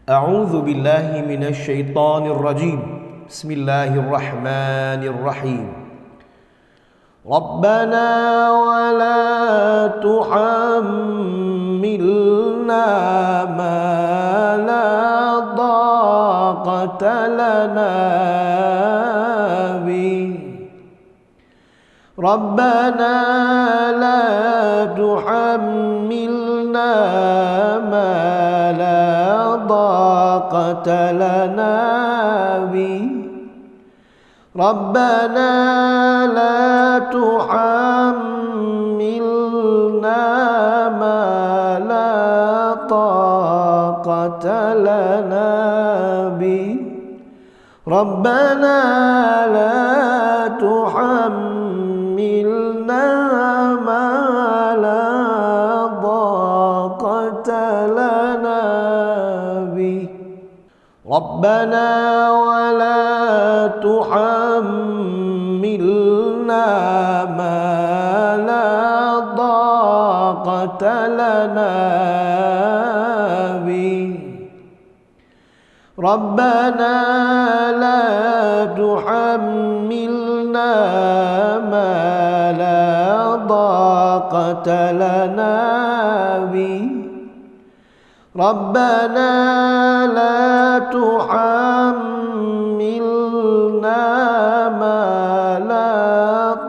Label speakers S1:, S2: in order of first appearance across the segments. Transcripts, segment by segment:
S1: أعوذ بالله من الشيطان الرجيم. بسم الله الرحمن الرحيم. ربنا ولا تحملنا ما لا طاقة لنا به. ربنا لا تحملنا ما لا طاقة لنا به. ربنا لا تحملنا ما لا طاقة لنا به. ربنا لا تحملنا ما لا طاقة لنا به. ربنا ولا تحملنا ما لا طاقة لنا به. ربنا لا تحملنا ما لا طاقة لنا به. ربنا لا تحملنا ما لا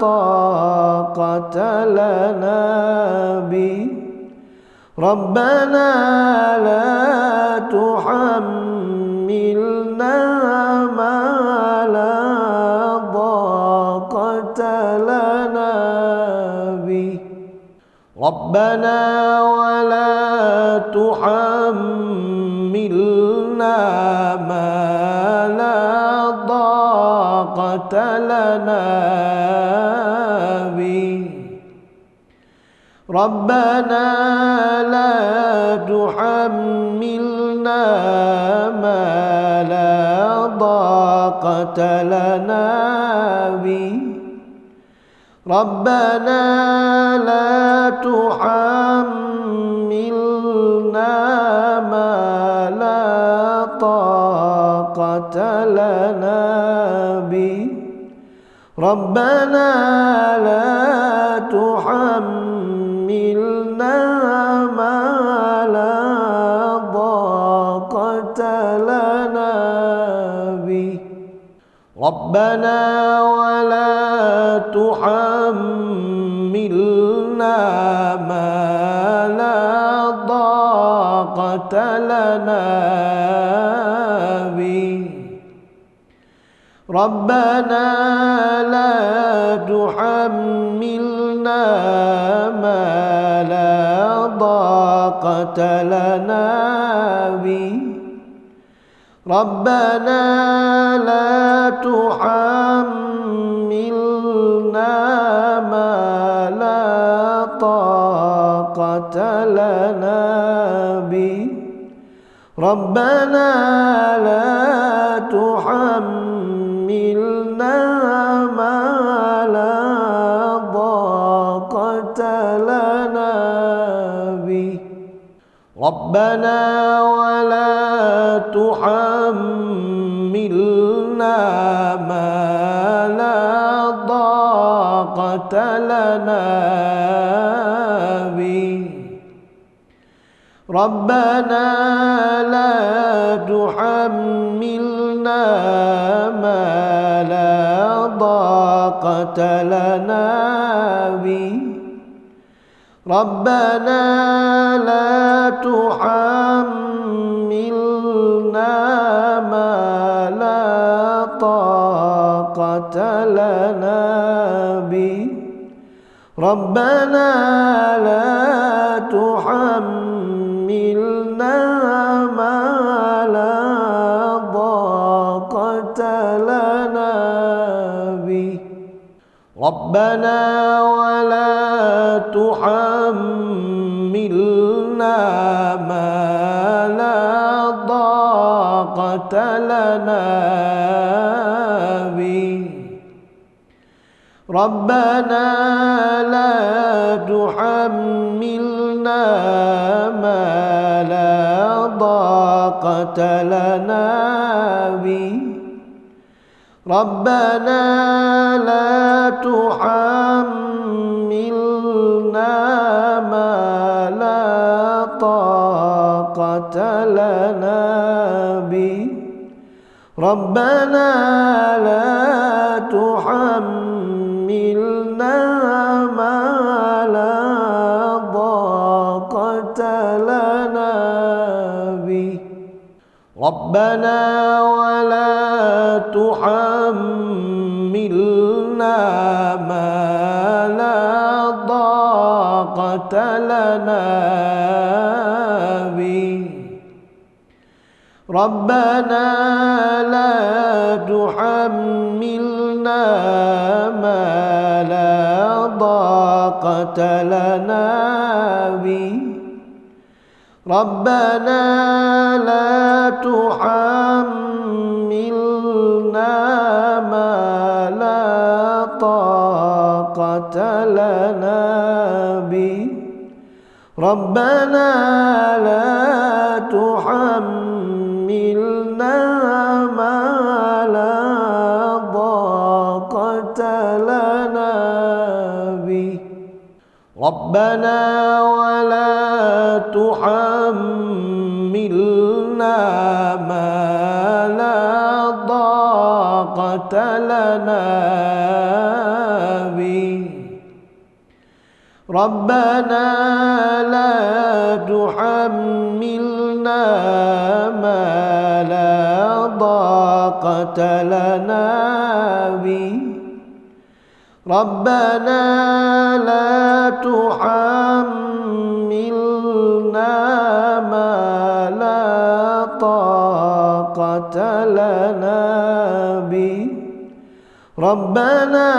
S1: طاقة لنا به. ربنا لا تحملنا ما لا طاقة لنا به. ربنا ولا تحملنا ما لا طاقة لنا به. ربنا لا تحملنا ما لا طاقة لنا به. ربنا لا تحملنا ما لا طاقة لنا به. ربنا لا تحملنا ما لا طاقة لنا به. ربنا ولا تحملنا ما لا طاقة لنا به. ربنا لا تحملنا ما لا طاقة لنا به. ربنا لا تحملنا ما لا طاقة لنا به. ربنا لا تحملنا ما لا طاقة لنا به. ربنا ولا تحملنا ما لا طاقة لنا به. ربنا لا تحملنا ما لا طاقة لنا به. ربنا لا تحملنا ما لا طاقة لنا به. ربنا لا تحملنا ما لا طاقة لنا به. ربنا ولا تحملنا ما لا طاقة لنا به. ربنا لا تحملنا ما لا طاقة طاقة لنا به ربنا لا تحملنا ما لا طاقة لنا به ربنا لا تحملنا ما لا طاقة لنا به ربنا ولا تحملنا ما لا طاقة لنا به ربنا لا تحملنا ما لا طاقة لنا به ربنا لا تحملنا ما لا طاقة لنا به ربنا لا تحملنا ما لا طاقة لنا به ربنا ولا تحملنا ما لا طاقة لنا به ربنا لا تحملنا ما لا طاقة لنا به ربنا لا تحملنا ما لا طاقة لنا به ربنا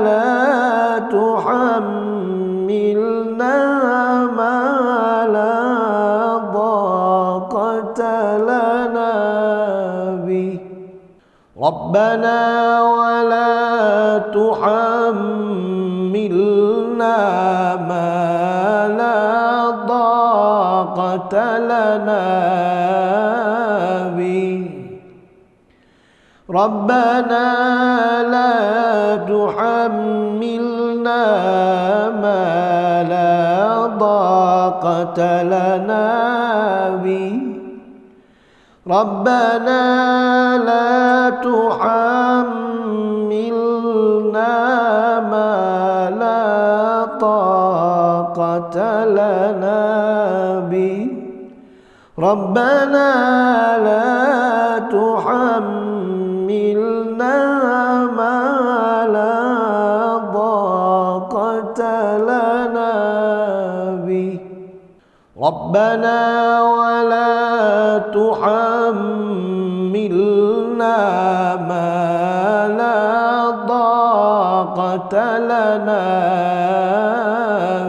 S1: لا تحملنا ما لا طاقة لنا به ربنا ولا تحملنا ما لا طاقة لنا به ربنا لا تحملنا ما لا طاقة لنا به ربنا لا تحملنا ما لا طاقة لنا به ربنا لا تحملنا ما لا طاقة لنا به ربنا ولا تحملنا ما لا طاقة لنا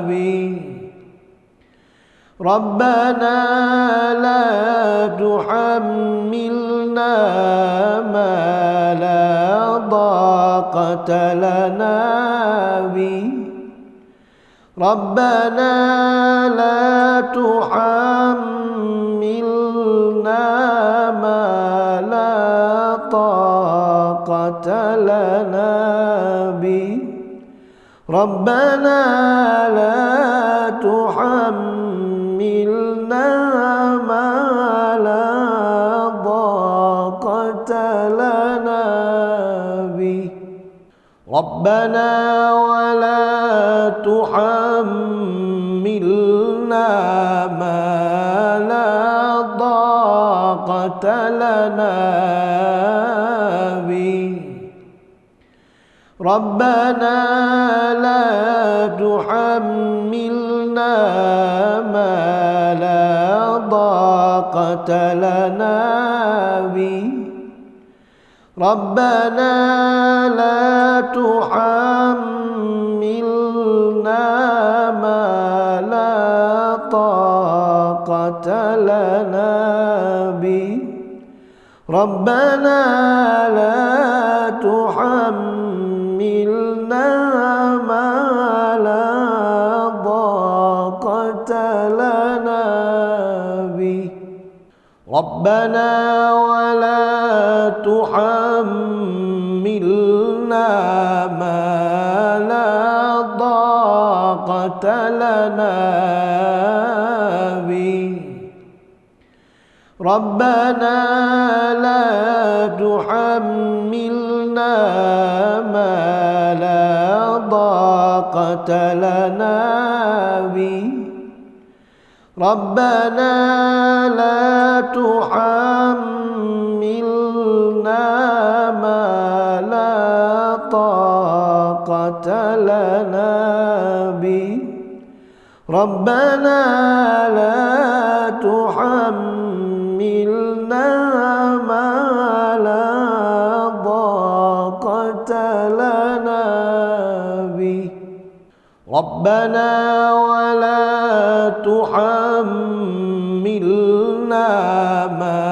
S1: به ربنا لا تحملنا ما لا طاقة لنا به ربنا لا تحملنا ما لا طاقة لنا به ربنا لا تحملنا ما لا طاقة لنا به ربنا ولا تحملنا ما لا طاقة لنا به ربنا لا تحملنا ما لا طاقة لنا به ربنا لا تحملنا ما لا طاقة لنا به ربنا لا تحملنا ما لا طاقة لنا به ربنا ولا تحملنا ما لا طاقة لنا به ربنا لا تحملنا ما لا طاقة لنا به ربنا لا تحملنا ما لا طاقة لنا به ربنا لا تحملنا ما لا طاقة لنا به ربنا ولا تحملنا ما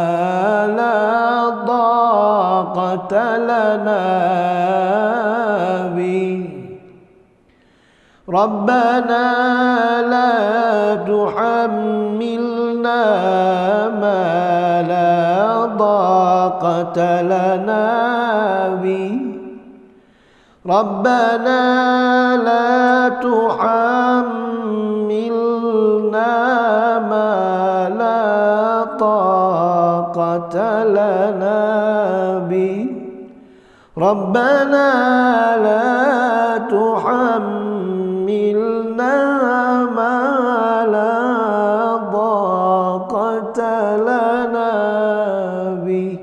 S1: لا طاقة لنا به ربنا لا تحملنا ما لا طاقة لنا به ربنا لا تحملنا ما لا طاقة لنا به ربنا لا تحملنا ما لا طاقة لنا به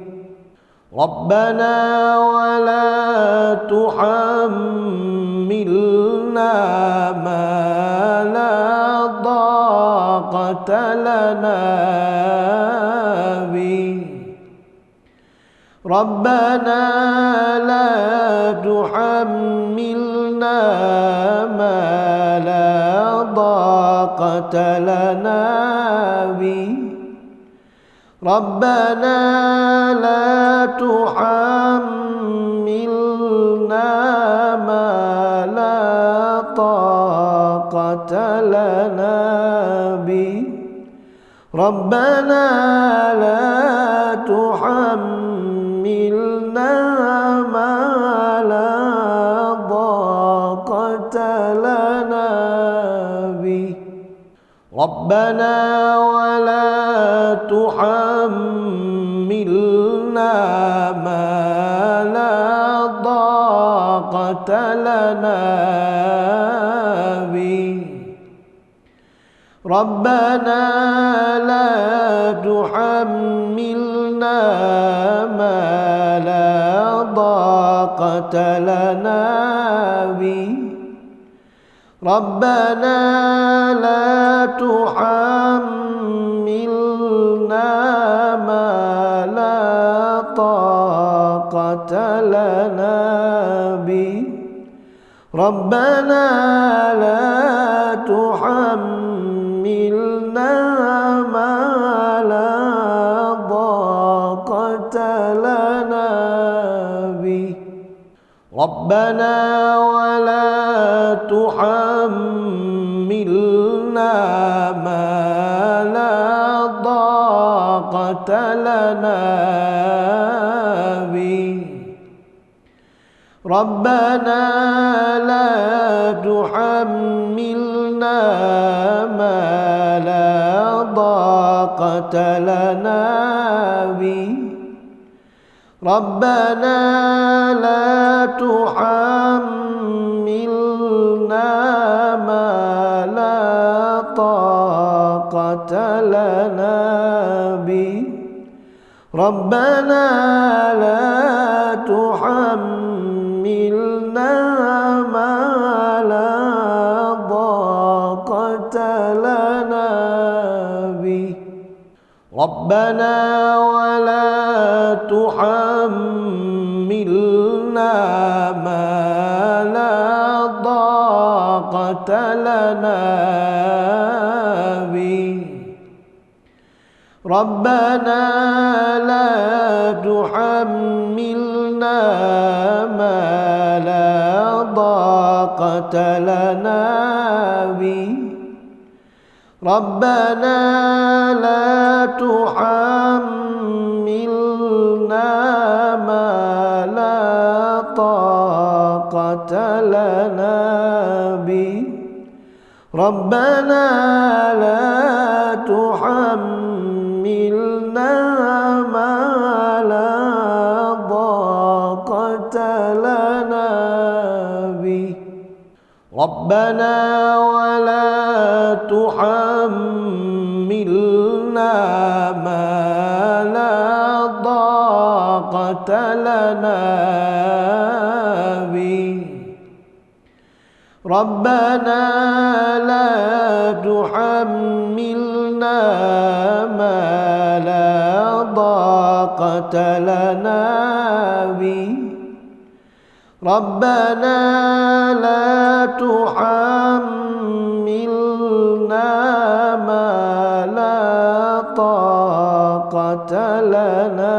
S1: ربنا ولا تحملنا ما لا طاقة لنا به ربنا لا تحملنا ما لا طاقة لنا به ربنا لا تحملنا ما لا طاقة لنا به ربنا لا تحملنا ما لا طاقة لنا به ربنا ولا تحملنا ما لا طاقة لنا به ربنا لا تحملنا ما لا طاقة لنا به ربنا لا تحملنا ما لا طاقة لنا به ربنا لا تحملنا ما لا طاقة لنا به ربنا ولا تحملنا ما لا طاقة لنا به ربنا لا تحملنا ما لا طاقة لنا به ربنا لا تحملنا ما لا طاقة لنا به ربنا لا تحملنا ما لا طاقة لنا به ربنا ولا تحملنا ما لا طاقة لنا به ربنا لا تحملنا ما لا طاقة لنا به ربنا لا تحملنا ما لا طاقة لنا به ربنا لا تحملنا ما لا ضاقة لنا به ربنا ولا تحملنا ما لا ضاقة لنا به ربنا لا تحملنا ما لا ضاقة لنا به ربنا لا تحملنا ما لا طاقة لنا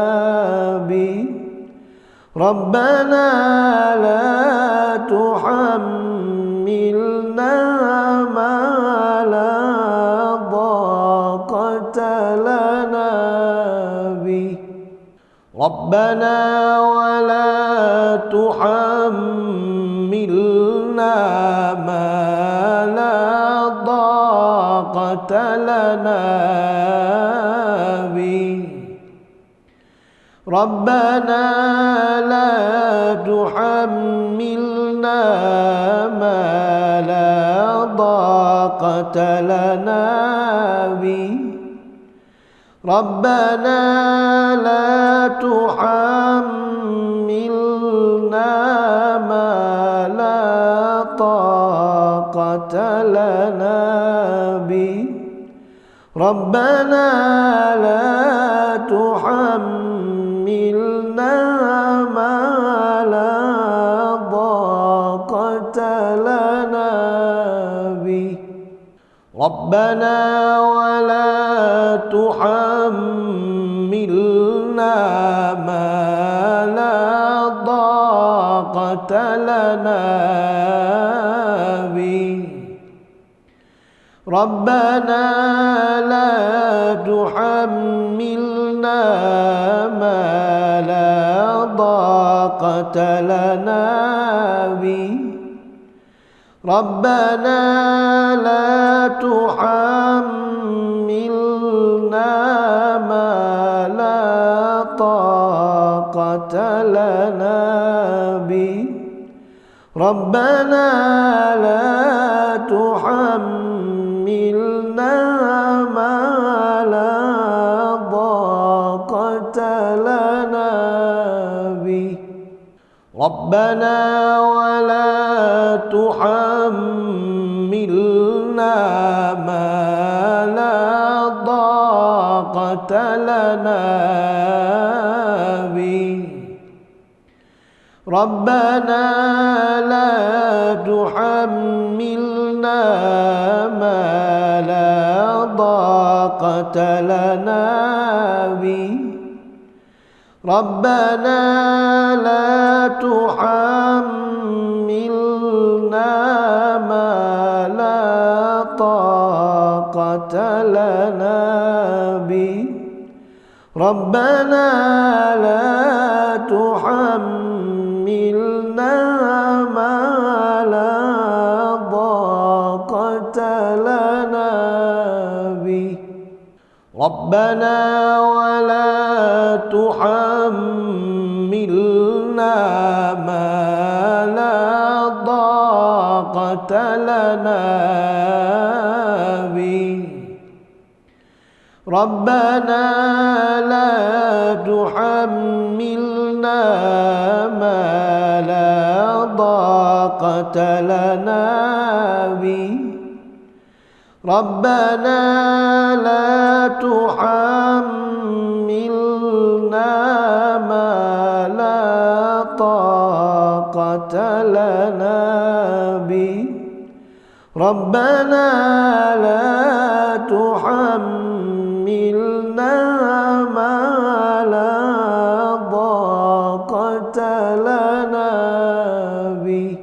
S1: به ربنا لا تحملنا ما لا ضاقة لنا به ربنا ولا تحملنا ما لا طاقة لنا به ربنا لا تحملنا ما لا طاقة لنا به ربنا لا تحملنا ما لا طاقة لنا به ربنا لا تحملنا ما لا ضاقة لنا به ربنا ولا تحملنا ما لا ضاقة لنا به ربنا لا تحملنا ما لا ضاقة لنا به ربنا لا تحملنا ما لا طاقة لنا به ربنا لا تحملنا ما لا ضاقة لنا به ربنا ولا تحملنا ما لا ضاقة لنا به ربنا لا تحملنا ما لا ضاقة لنا به ربنا لا تحملنا ما لا طاقة لنا به ربنا لا تحملنا ما لا ضاقة لنا به ربنا ولا تحملنا ما لا ضاقة لنا به ربنا لا تحملنا ما لا ضاقة لنا به ربنا لا تحملنا ما لا طاقة لنا به ربنا لا تحملنا ما لا ضاقة لنا به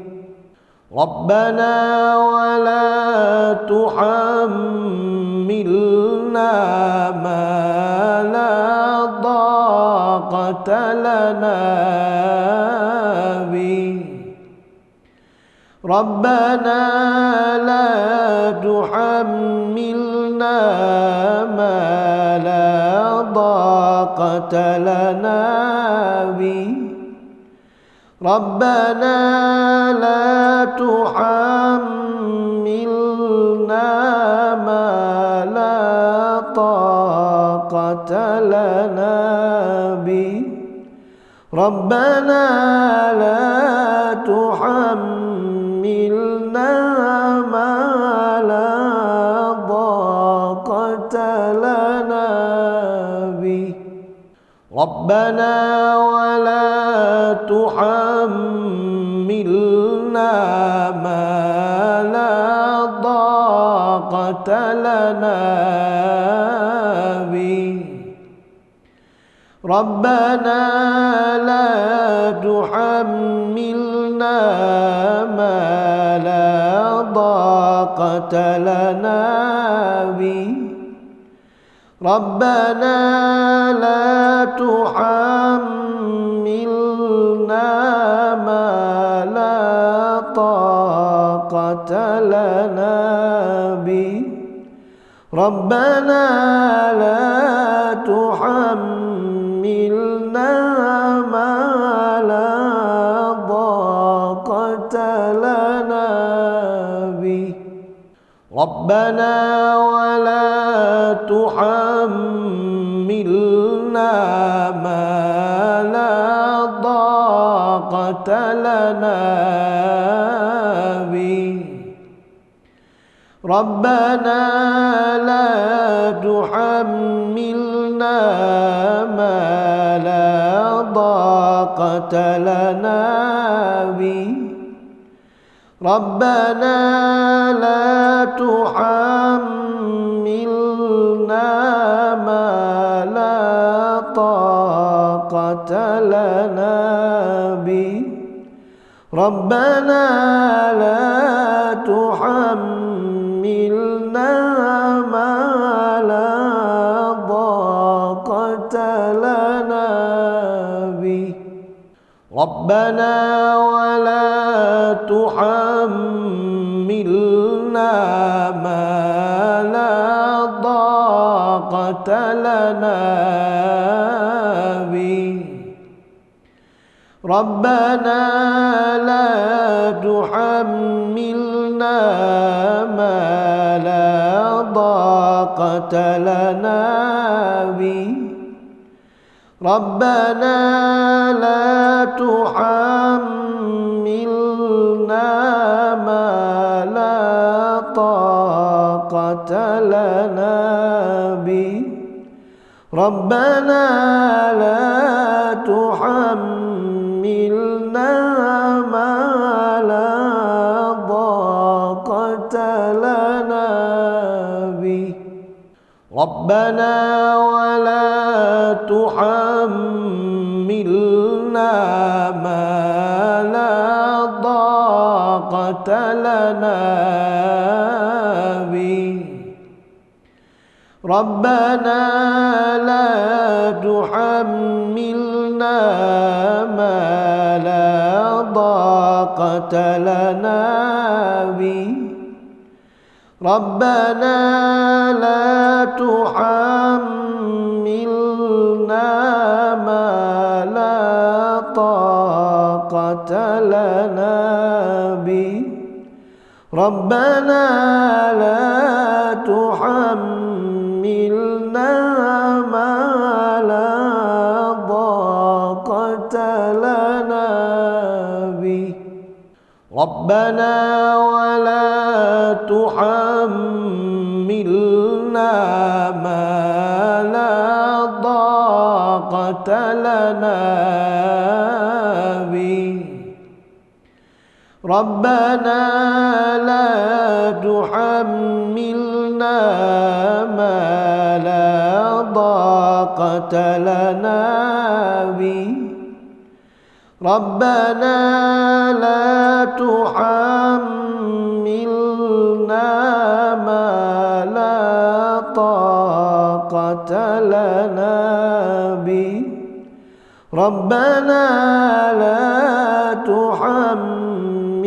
S1: ربنا ولا تحملنا طاقة لنا به ربنا لا تحملنا ما لا طاقة لنا به ربنا لا تحملنا ما لا طاقة لنا به ربنا لا تحملنا ما لا طاقة لنا به ربنا ولا تحملنا ما لا طاقة لنا به ربنا لا تحملنا ما لا طاقة لنا به ربنا لا تحملنا ما لا طاقة لنا به ربنا لا تحملنا ما لا طاقة لنا به ربنا ولا تحملنا ما لا طاقة لنا به ربنا لا تحملنا ما لا طاقة لنا به ربنا لا تحملنا ما لا طاقة لنا به ربنا لا تحملنا ما لا طاقة لنا به ربنا ولا تحملنا ما لا طاقة لنا به ربنا لا تحملنا ما لا طاقة لنا به ربنا لا تحملنا ما لا طاقة لنا به ربنا لا تحملنا ما لا طاقة لنا به ربنا ولا تحملنا ما لا طاقة لنا به ربنا لا تحملنا ما لا طاقة لنا به ربنا لا تحملنا ما لا طاقة لنا به ربنا لا تحملنا ما لا طاقة لنا به ربنا ولا تحملنا ما لا طاقة لنا به ربنا لا تحملنا ما لا طاقة لنا به ربنا لا تحملنا ما لا طاقة لنا به ربنا لا تحملنا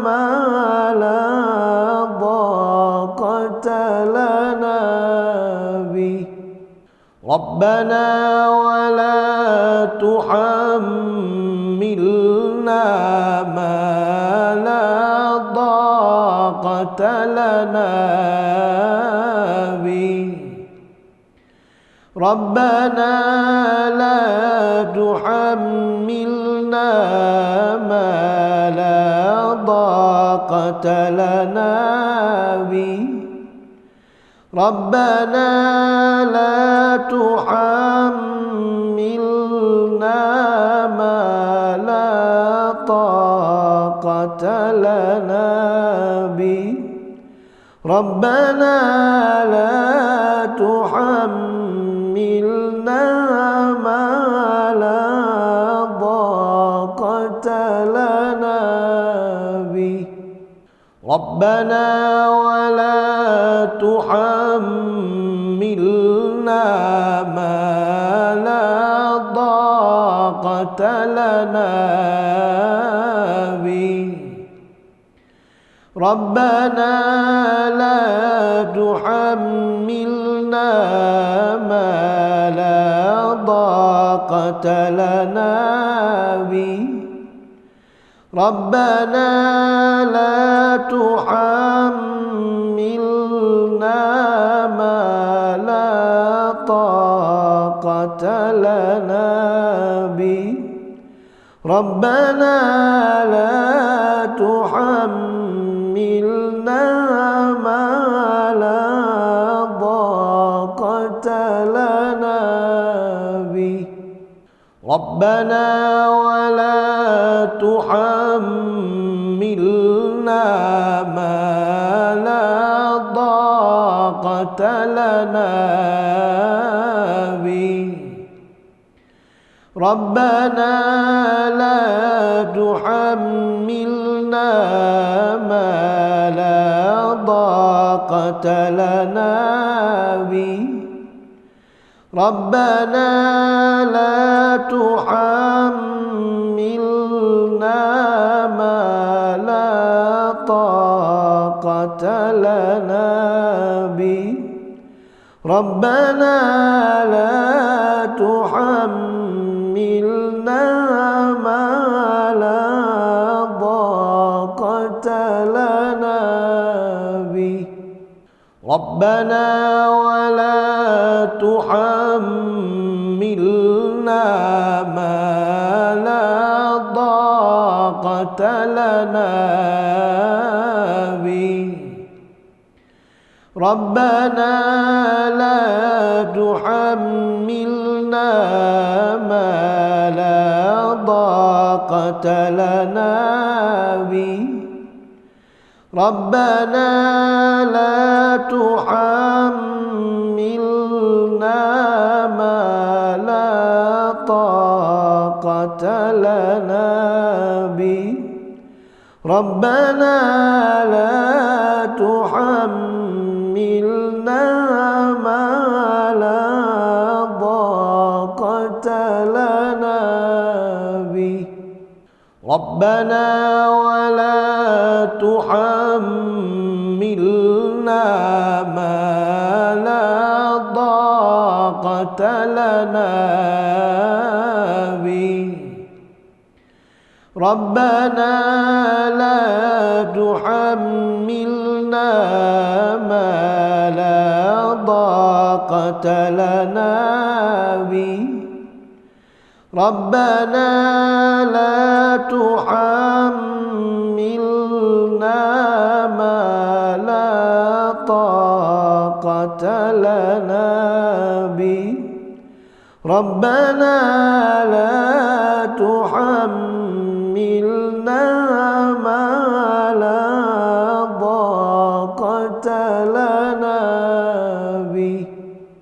S1: ما لا طاقة لنا به ربنا ولا تحملنا ما لا طاقة لنا به ربنا لا تحملنا ما لا طاقة لنا به ربنا لا تحملنا ما لا طاقة لنا به ربنا لا تحملنا ما لا طاقة لنا به ربنا ولا تحملنا ما لا طاقة لنا به ربنا لا تحملنا ما لا طاقة لنا به ربنا لا تحملنا ما لا طاقة لنا به ربنا لا تحملنا ما لا طاقة لنا به ربنا ولا تحملنا ما لا طاقة لنا به ربنا لا تحملنا ما لا طاقة لنا به ربنا لا تحملنا ما لا طاقة لنا به ربنا لا تحملنا ما لا طاقة لنا به ربنا ولا تحملنا ما لا طاقة لنا به ربنا لا تحملنا ما لا طاقة لنا به ربنا لا تحملنا ما لا طاقة لنا به ربنا لا تحملنا ما لا طاقة لنا به ربنا ولا تحملنا ما لا طاقة لنا به ربنا لا تحملنا ما لا طاقة لنا به ربنا لا تحملنا ما لا طاقة لنا به ربنا لا